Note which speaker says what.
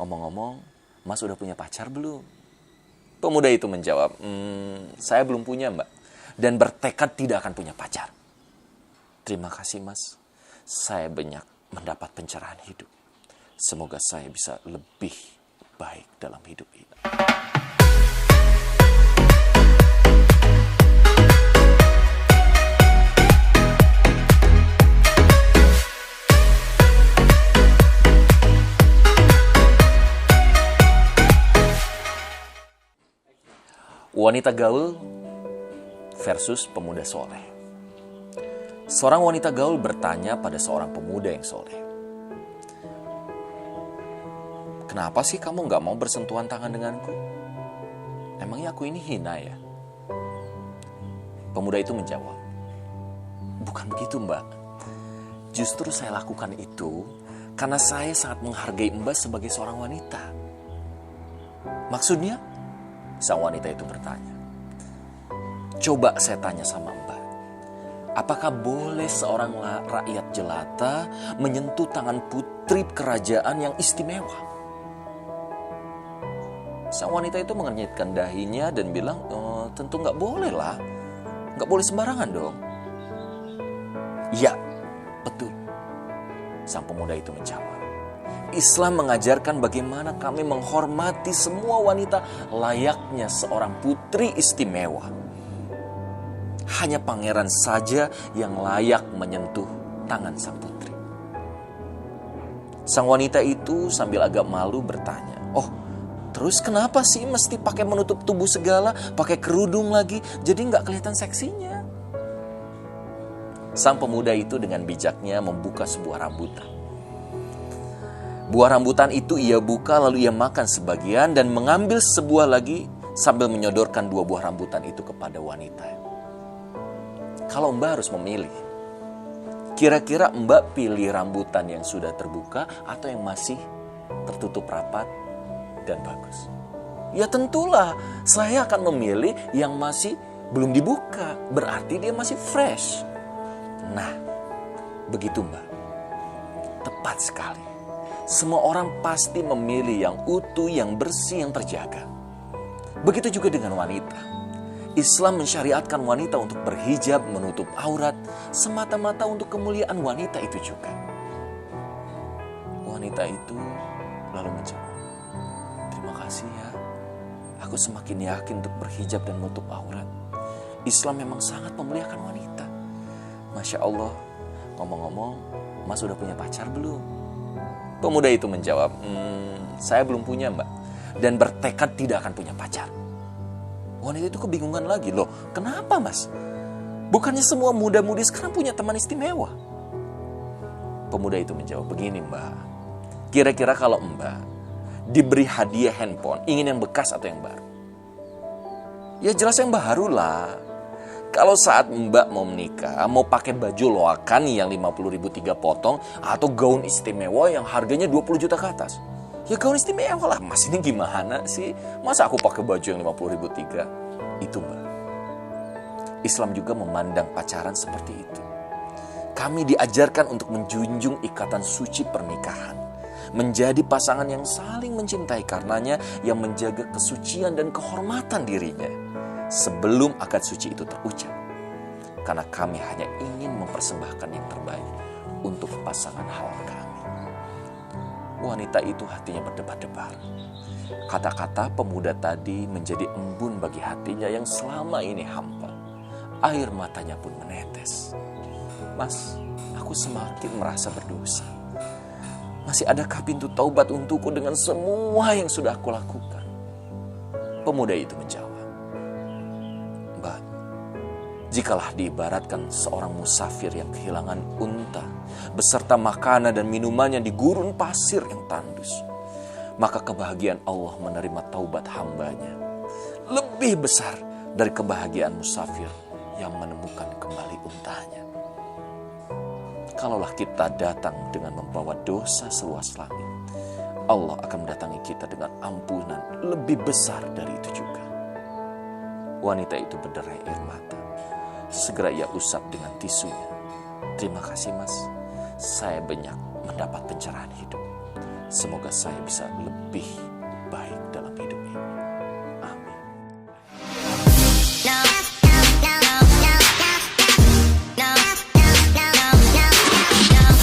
Speaker 1: Ngomong-ngomong, Mas udah punya pacar belum? Pemuda itu menjawab, saya belum punya, Mbak. Dan bertekad tidak akan punya pacar. Terima kasih, Mas. Saya banyak mendapat pencerahan hidup. Semoga saya bisa lebih baik dalam hidup ini. Wanita gaul versus pemuda soleh. Seorang wanita gaul bertanya pada seorang pemuda yang soleh, kenapa sih kamu gak mau bersentuhan tangan denganku? Emangnya aku ini hina ya? Pemuda itu menjawab, bukan begitu, Mbak. Justru saya lakukan itu karena saya sangat menghargai Mbak sebagai seorang wanita. Maksudnya? Sang wanita itu bertanya. Coba saya tanya sama Mbak, apakah boleh seorang rakyat jelata menyentuh tangan putri kerajaan yang istimewa? Sang wanita itu mengernyitkan dahinya dan bilang, tentu gak boleh lah. Gak boleh sembarangan dong. Ya, betul. Sang pemuda itu menjawab. Islam mengajarkan bagaimana kami menghormati semua wanita layaknya seorang putri istimewa. Hanya pangeran saja yang layak menyentuh tangan sang putri. Sang wanita itu sambil agak malu bertanya, terus kenapa sih mesti pakai menutup tubuh segala, pakai kerudung lagi, jadi nggak kelihatan seksinya? Sang pemuda itu dengan bijaknya membuka sebuah rambutan. Buah rambutan itu ia buka lalu ia makan sebagian dan mengambil sebuah lagi sambil menyodorkan 2 buah rambutan itu kepada wanita. Kalau Mbak harus memilih, kira-kira Mbak pilih rambutan yang sudah terbuka atau yang masih tertutup rapat dan bagus? Ya tentulah saya akan memilih yang masih belum dibuka, berarti dia masih fresh. Nah, begitu Mbak. Tepat sekali. Semua orang pasti memilih yang utuh, yang bersih, yang terjaga. Begitu juga dengan wanita. Islam mensyariatkan wanita untuk berhijab, menutup aurat, semata-mata untuk kemuliaan wanita itu juga. Wanita itu lalu menjawab, terima kasih ya. Aku semakin yakin untuk berhijab dan menutup aurat. Islam memang sangat memuliakan wanita. Masya Allah, ngomong-ngomong, Mas sudah punya pacar belum? Pemuda itu menjawab, saya belum punya, Mbak. Dan bertekad tidak akan punya pacar. Wanita itu kebingungan lagi, loh kenapa Mas? Bukannya semua muda-mudi sekarang punya teman istimewa? Pemuda itu menjawab, begini Mbak. Kira-kira kalau Mbak diberi hadiah handphone, ingin yang bekas atau yang baru? Ya jelas yang baru lah. Kalau saat Mbak mau menikah, mau pakai baju loakan yang 50.000 3 potong atau gaun istimewa yang harganya 20 juta ke atas. Ya gaun istimewa lah, Mas ini gimana sih? Masa aku pakai baju yang 50.000 3? Itu Mbak. Islam juga memandang pacaran seperti itu. Kami diajarkan untuk menjunjung ikatan suci pernikahan. Menjadi pasangan yang saling mencintai karenanya, yang menjaga kesucian dan kehormatan dirinya. Sebelum akad suci itu terucap. Karena kami hanya ingin mempersembahkan yang terbaik untuk pasangan halal kami. Wanita itu hatinya berdebar-debar. Kata-kata pemuda tadi menjadi embun bagi hatinya yang selama ini hampa. Air matanya pun menetes. Mas, aku semakin merasa berdosa. Masih adakah pintu taubat untukku dengan semua yang sudah aku lakukan? Pemuda itu menjawab, Mbak, jikalah diibaratkan seorang musafir yang kehilangan unta beserta makanan dan minumannya di gurun pasir yang tandus, maka kebahagiaan Allah menerima taubat hambanya lebih besar dari kebahagiaan musafir yang menemukan kembali untanya. Kalaulah kita datang dengan membawa dosa seluas langit, Allah akan mendatangi kita dengan ampunan lebih besar dari itu juga. Wanita itu berderai air mata. Segera ia usap dengan tisunya. Terima kasih Mas, saya banyak mendapat pencerahan hidup. Semoga saya bisa lebih